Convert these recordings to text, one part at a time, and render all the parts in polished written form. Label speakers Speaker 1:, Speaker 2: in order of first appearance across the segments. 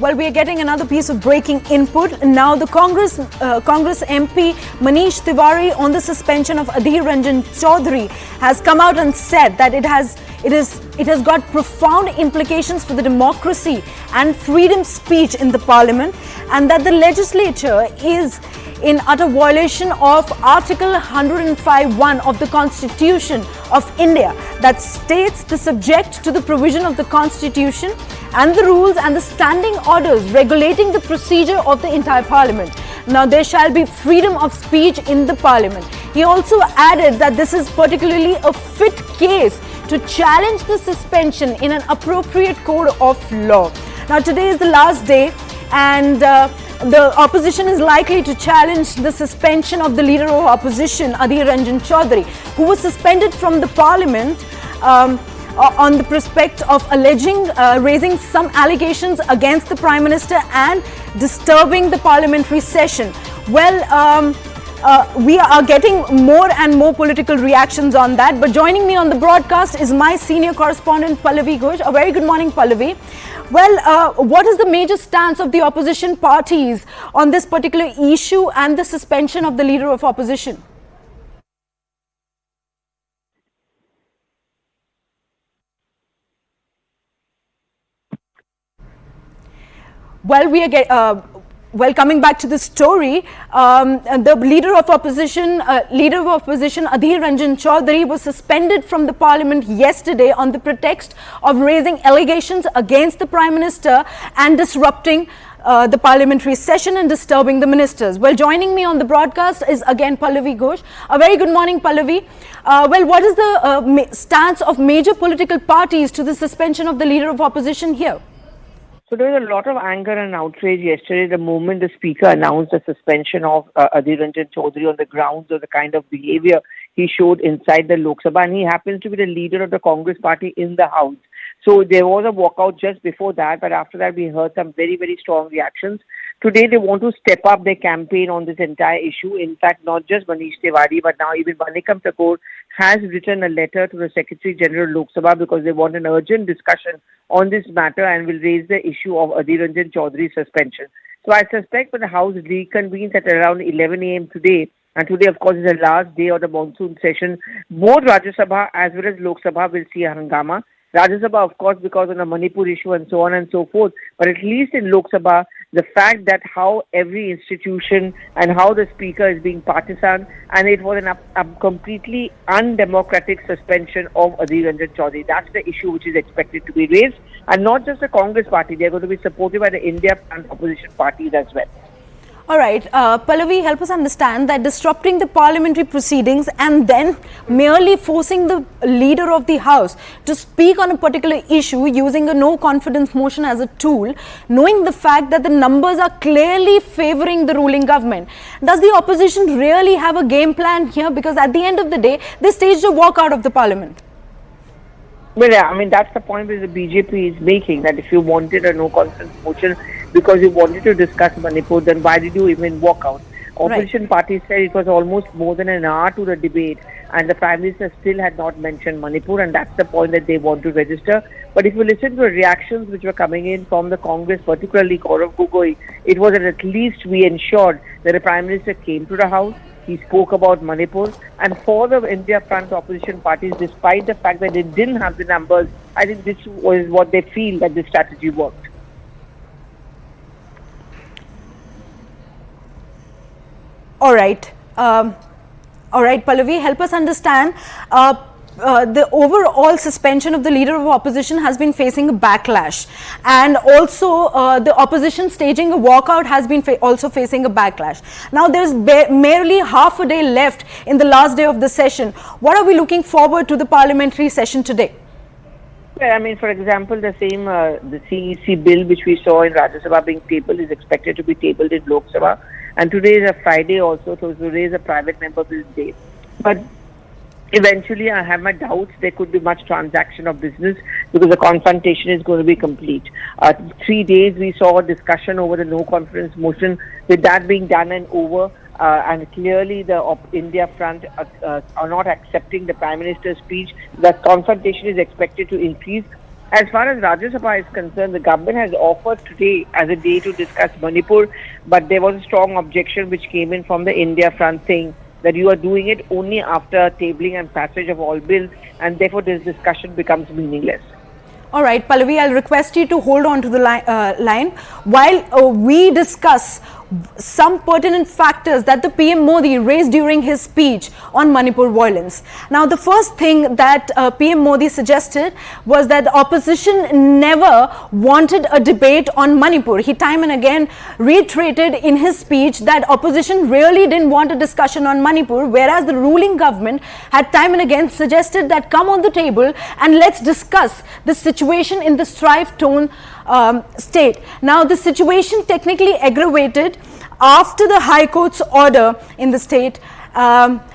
Speaker 1: Well, we are getting another piece of breaking input. Now, the Congress MP Manish Tewari on the suspension of Adhir Ranjan Chowdhury has come out and said that it has got profound implications for the democracy and freedom of speech in the parliament, and that the legislature is in utter violation of Article 105(1) of the Constitution of India, that states the subject to the provision of the Constitution and the rules and the standing orders regulating the procedure of the entire parliament. Now, there shall be freedom of speech in the parliament. He also added that this is particularly a fit case to challenge the suspension in an appropriate code of law. Now, today is the last day, and the opposition is likely to challenge the suspension of the leader of opposition, Adhir Ranjan Chowdhury, who was suspended from the parliament on the prospect of raising some allegations against the Prime Minister and disturbing the parliamentary session. Well, we are getting more and more political reactions on that. But joining me on the broadcast is my senior correspondent, Pallavi Ghosh. A very good morning, Pallavi. Well, what is the major stance of the opposition parties on this particular issue and the suspension of the leader of opposition? Well, coming back to the story, the leader of opposition, Adhir Ranjan Chowdhury, was suspended from the parliament yesterday on the pretext of raising allegations against the Prime Minister and disrupting the parliamentary session and disturbing the ministers. Well, joining me on the broadcast is again Pallavi Ghosh. A very good morning, Pallavi. Well, what is the stance of major political parties to the suspension of the leader of opposition here?
Speaker 2: So there was a lot of anger and outrage yesterday the moment the Speaker announced the suspension of Adhir Ranjan Chowdhury on the grounds of the kind of behavior he showed inside the LoP Sabha, and he happens to be the leader of the Congress party in the House. So there was a walkout just before that, but after that we heard some very, very strong reactions. Today they want to step up their campaign on this entire issue. In fact, not just Manish Tewari, but now even Manikam Thakur has written a letter to the Secretary General LoP Sabha because they want an urgent discussion on this matter and will raise the issue of Adhir Ranjan Chowdhury's suspension. So I suspect when the House reconvenes at around 11 a.m. today, and today of course is the last day of the monsoon session, both Rajya Sabha as well as LoP Sabha will see a hangama. Rajya Sabha, of course, because of the Manipur issue and so on and so forth. But at least in LoP Sabha, the fact that how every institution and how the Speaker is being partisan, and it was a completely undemocratic suspension of Adhir Ranjan Chowdhury. That's the issue which is expected to be raised. And not just the Congress party, they are going to be supported by the India and opposition parties as well.
Speaker 1: All right, Pallavi, help us understand that disrupting the parliamentary proceedings and then merely forcing the leader of the House to speak on a particular issue using a no confidence motion as a tool, knowing the fact that the numbers are clearly favoring the ruling government. Does the opposition really have a game plan here? Because at the end of the day, they staged a walkout of the parliament.
Speaker 2: Well, I mean, that's the point that the BJP is making, that if you wanted a no confidence motion because you wanted to discuss Manipur, then why did you even walk out? Opposition parties said it was almost more than an hour to the debate and the Prime Minister still had not mentioned Manipur, and that's the point that they want to register. But if you listen to the reactions which were coming in from the Congress, particularly Gaurav Gogoi, it was that at least we ensured that the Prime Minister came to the House. He spoke about Manipur, and for the India Front opposition parties, despite the fact that they didn't have the numbers, I think this was what they feel that this strategy worked.
Speaker 1: All right, Pallavi, help us understand. The overall suspension of the leader of opposition has been facing a backlash, and also the opposition staging a walkout has been also facing a backlash. Now there's merely half a day left in the last day of the session. What are we looking forward to the parliamentary session today?
Speaker 2: Well, I mean, for example, the same the CEC bill which we saw in Rajya Sabha being tabled is expected to be tabled in LoP Sabha, and today is a Friday also, so today is a private member bill day. But eventually, I have my doubts there could be much transaction of business because the confrontation is going to be complete. 3 days we saw a discussion over the no confidence motion. With that being done and over, and clearly the India front are not accepting the Prime Minister's speech, the confrontation is expected to increase. As far as Rajya Sabha is concerned, the government has offered today as a day to discuss Manipur, but there was a strong objection which came in from the India front saying that you are doing it only after tabling and passage of all bills, and therefore this discussion becomes meaningless.
Speaker 1: All right, Pallavi, I'll request you to hold on to the line while we discuss some pertinent factors that the PM Modi raised during his speech on Manipur violence. Now, the first thing that PM Modi suggested was that the opposition never wanted a debate on Manipur. He time and again reiterated in his speech that opposition really didn't want a discussion on Manipur, whereas the ruling government had time and again suggested that come on the table and let's discuss the situation in the strife-torn state. Now, the situation technically aggravated after the High Court's order in the state.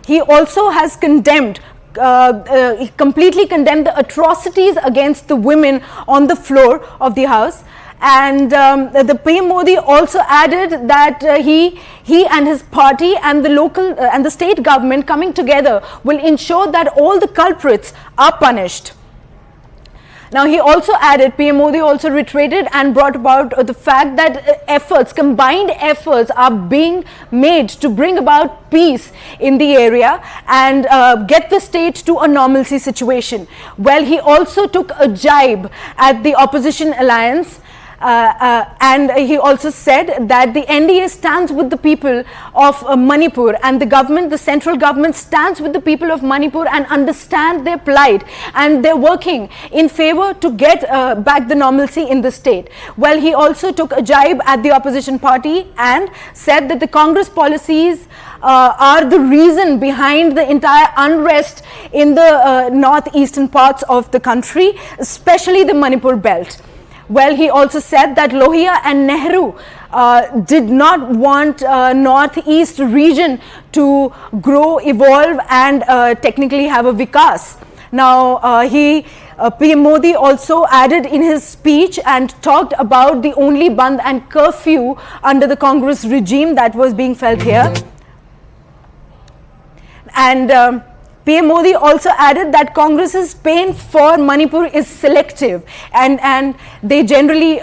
Speaker 1: He also has condemned he completely condemned the atrocities against the women on the floor of the house. And the PM Modi also added that he and his party and the local and the state government coming together will ensure that all the culprits are punished. Now, he also added, PM Modi also reiterated and brought about the fact that combined efforts are being made to bring about peace in the area and get the state to a normalcy situation. Well, he also took a jibe at the opposition alliance. And he also said that the NDA stands with the people of Manipur, and the government, the central government, stands with the people of Manipur and understand their plight, and they're working in favor to get back the normalcy in the state. Well, he also took a jibe at the opposition party and said that the Congress policies are the reason behind the entire unrest in the northeastern parts of the country, especially the Manipur belt. Well, he also said that Lohia and Nehru did not want northeast region to grow, evolve and technically have a vikas. Now, PM Modi also added in his speech and talked about the only band and curfew under the Congress regime that was being felt here. And PM Modi also added that Congress's pain for Manipur is selective, and they generally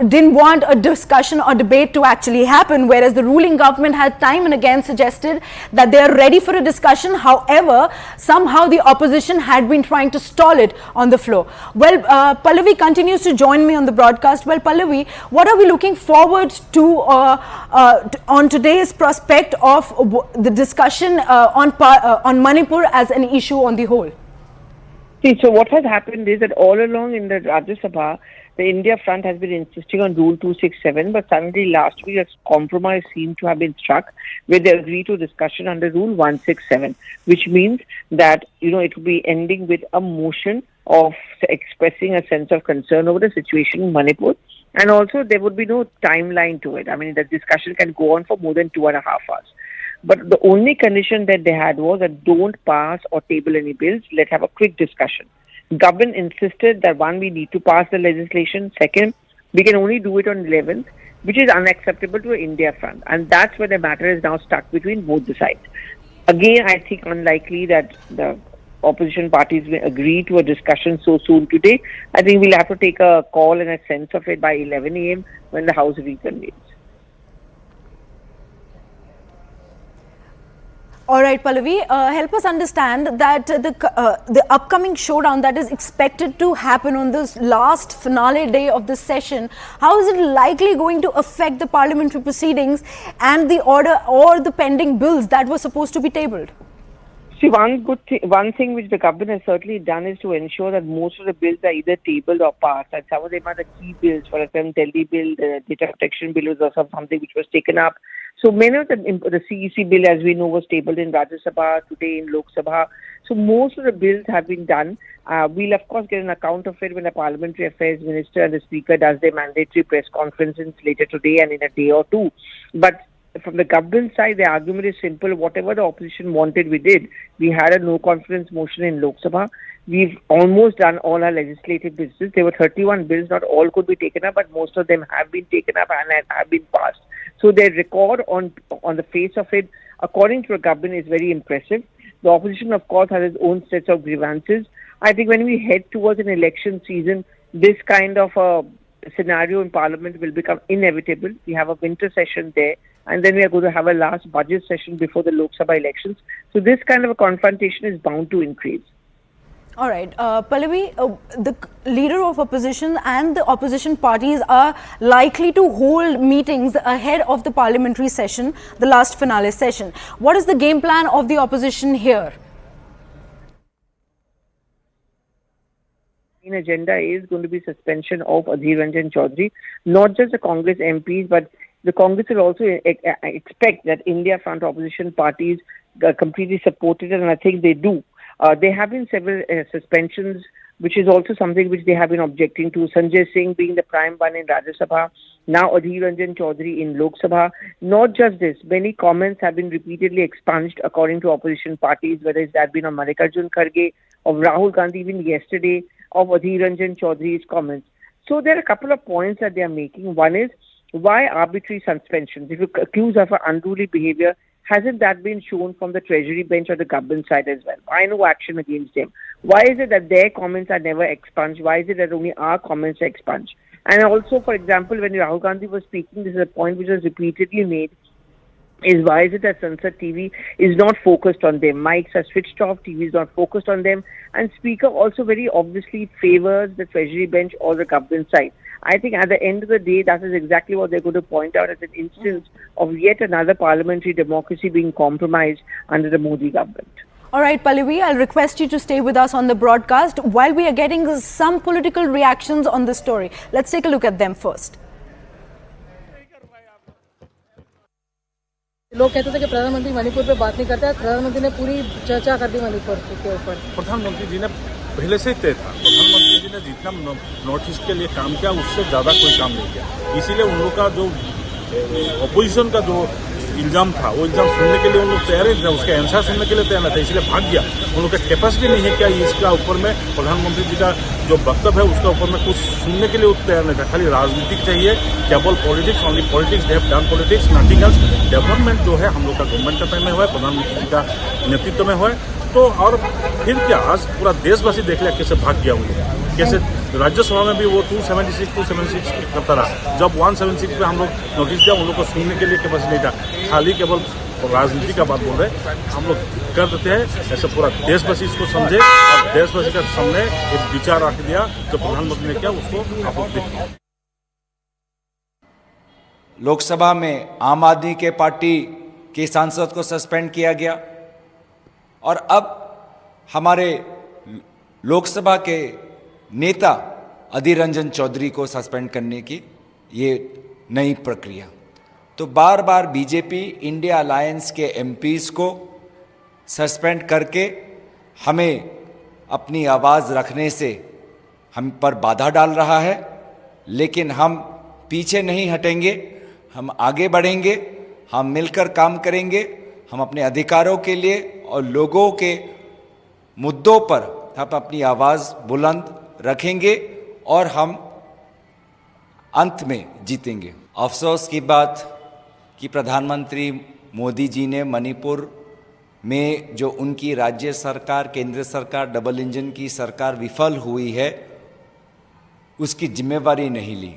Speaker 1: didn't want a discussion or debate to actually happen, whereas the ruling government had time and again suggested that they are ready for a discussion. However, somehow the opposition had been trying to stall it on the floor. Well, Pallavi continues to join me on the broadcast. Well, Pallavi, what are we looking forward to on today's prospect of the discussion on Manipur as an issue on the whole?
Speaker 2: See, so what has happened is that all along in the Rajya Sabha, the India front has been insisting on Rule 267, but suddenly last week a compromise seemed to have been struck where they agreed to discussion under Rule 167, which means that, it will be ending with a motion of expressing a sense of concern over the situation in Manipur. And also there would be no timeline to it. I mean, the discussion can go on for more than 2.5 hours. But the only condition that they had was that don't pass or table any bills. Let's have a quick discussion. Government insisted that one, we need to pass the legislation. Second, we can only do it on 11th, which is unacceptable to the India front. And that's where the matter is now stuck between both the sides. Again, I think unlikely that the opposition parties will agree to a discussion so soon today. I think we'll have to take a call and a sense of it by 11 a.m. when the House reconvenes.
Speaker 1: All right, Pallavi, help us understand that the upcoming showdown that is expected to happen on this last finale day of this session, how is it likely going to affect the parliamentary proceedings and the order or the pending bills that were supposed to be tabled?
Speaker 2: See, one thing which the government has certainly done is to ensure that most of the bills are either tabled or passed, and some of them are the key bills. For example, Delhi bill, the data protection bill was also something which was taken up. So many of the CEC bill, as we know, was tabled in Rajya Sabha, today in Lok Sabha. So most of the bills have been done. We'll of course get an account of it when the Parliamentary Affairs Minister and the Speaker does their mandatory press conferences later today and in a day or two. But from the government side, the argument is simple. Whatever the opposition wanted, we did. We had a no confidence motion in Lok Sabha. We've almost done all our legislative business. There were 31 bills. Not all could be taken up, but most of them have been taken up and have been passed. So their record on the face of it, according to the government, is very impressive. The opposition, of course, has its own sets of grievances. I think when we head towards an election season, this kind of a scenario in Parliament will become inevitable. We have a winter session there, and then we are going to have a last budget session before the Lok Sabha elections. So this kind of a confrontation is bound to increase.
Speaker 1: All right, Pallavi, the leader of opposition and the opposition parties are likely to hold meetings ahead of the parliamentary session, the last finale session. What is the game plan of the opposition here?
Speaker 2: The agenda is going to be suspension of Adhir Ranjan Chowdhury, not just the Congress MPs, but the Congress will also expect that India front opposition parties completely support it, and I think they do. There have been several suspensions, which is also something which they have been objecting to. Sanjay Singh being the prime one in Rajya Sabha, now Adhir Ranjan Chowdhury in Lok Sabha. Not just this, many comments have been repeatedly expunged according to opposition parties, whether it's that been on Mallikarjun Kharge, of Rahul Gandhi even yesterday, of Adhir Ranjan Chowdhury's comments. So there are a couple of points that they are making. One is, why arbitrary suspensions? If you accuse of unruly behavior, hasn't that been shown from the Treasury bench or the government side as well? Why no action against them? Why is it that their comments are never expunged? Why is it that only our comments are expunged? And also, for example, when Rahul Gandhi was speaking, this is a point which was repeatedly made, is why is it that Sansad TV is not focused on them? Mics are switched off, TV is not focused on them, and Speaker also very obviously favors the Treasury bench or the government side. I think at the end of the day, that is exactly what they're going to point out as an instance of yet another parliamentary democracy being compromised under the Modi government.
Speaker 1: All right, Pallavi, I'll request you to stay with us on the broadcast while we are getting some political reactions on this story. Let's take a look at them first.
Speaker 3: लोग कहते थे कि प्रधानमंत्री मणिपुर पे बात नहीं करते, प्रधानमंत्री ने पूरी चर्चा कर दी मणिपुर के ऊपर।
Speaker 4: प्रधानमंत्री जी ने पहले से तय था, प्रधानमंत्री जी ने जितना नॉर्थ ईस्ट के लिए काम किया उससे ज़्यादा कोई काम नहीं किया, इसीलिए उन लोग का जो अपोजिशन का जो इल्ज़ाम था वो इल्ज़ाम सुनने के लिए उन लोग तैयार नहीं थे, उसका आंसर सुनने के लिए तैयार नहीं था, इसलिए भाग गया। उन लोग का कैपेसिटी नहीं है क्या इसका ऊपर में प्रधानमंत्री जी का जो वक्तव्य है उसका ऊपर में कुछ सुनने के लिए वो तैयार नहीं था। खाली राजनीतिक चाहिए, केवल politics, only politics, they have done politics, nothing else. Development जो है हम लोग का गवर्नमेंट का टाइम में हुआ है, प्रधानमंत्री जी का नेतृत्व में हुआ है। तो और फिर क्या, आज पूरा देशवासी देख लिया कैसे भाग गया, उन लोग कैसे राज्यसभा में भी वो 276 करता रहा, जब 176 पे हम लोग नोटिस दिया, उन लोग को सुनने के लिए कैपेसिटी नहीं था, खाली केवल राजनीति का बात बोल रहे हम लोग कर देते हैं। ऐसे पूरा देशवासी इसको समझे और देशवासी का सामने एक विचार रख दिया जो प्रधानमंत्री ने किया उसको आप लोग देखिए।
Speaker 5: लोकसभा में आम आदमी के पार्टी के सांसद को सस्पेंड किया गया और अब हमारे लोकसभा के नेता अधीर रंजन चौधरी को सस्पेंड करने की ये नई प्रक्रिया। तो बार बार बीजेपी इंडिया अलायंस के एमपीज को सस्पेंड करके हमें अपनी आवाज़ रखने से हम पर बाधा डाल रहा है, लेकिन हम पीछे नहीं हटेंगे, हम आगे बढ़ेंगे, हम मिलकर काम करेंगे, हम अपने अधिकारों के लिए और लोगों के मुद्दों पर हम अपनी आवाज़ बुलंद रखेंगे और हम अंत में जीतेंगे। अफसोस की बात कि प्रधानमंत्री मोदी जी ने मणिपुर में जो उनकी राज्य सरकार, केंद्र सरकार, डबल इंजन की सरकार विफल हुई है, उसकी जिम्मेवारी नहीं ली।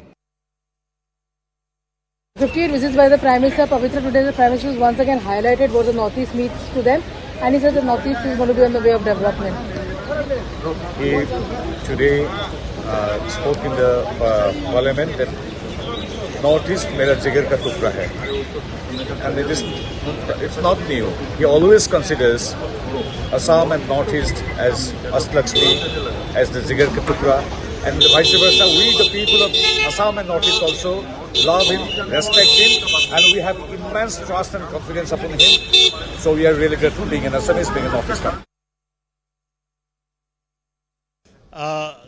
Speaker 3: 58 visits by the Prime Minister. Pavitra, today the Prime Minister was once again highlighted what the Northeast means to them, and he said the Northeast is going to be on the way of development.
Speaker 6: He today spoke in the Parliament that Northeast मेरा जिगर का टुकड़ा है, and it's not new. He always considers Assam and Northeast as Astlakshmi, as the jigar ka tukra, and vice versa. We, the people of Assam and Northeast, also love him, respect him, and we have immense trust and confidence upon him. So we are really grateful being an Assamese, being an Northeast.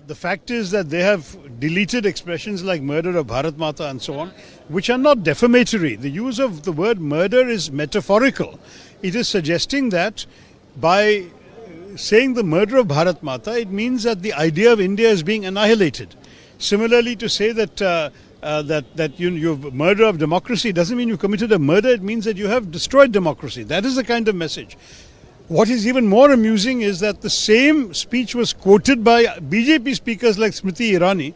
Speaker 7: The fact is that they have deleted expressions like murder of Bharat Mata and so on, which are not defamatory. The use of the word murder is metaphorical. It is suggesting that by saying the murder of Bharat Mata, it means that the idea of India is being annihilated. Similarly, to say that you've murder of democracy doesn't mean you committed a murder. It means that you have destroyed democracy. That is the kind of message. What is even more amusing is that the same speech was quoted by BJP speakers like Smriti Irani,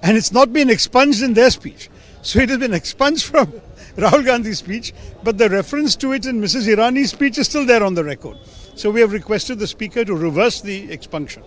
Speaker 7: and it's not been expunged in their speech. So it has been expunged from Rahul Gandhi's speech, but the reference to it in Mrs. Irani's speech is still there on the record. So we have requested the speaker to reverse the expunction.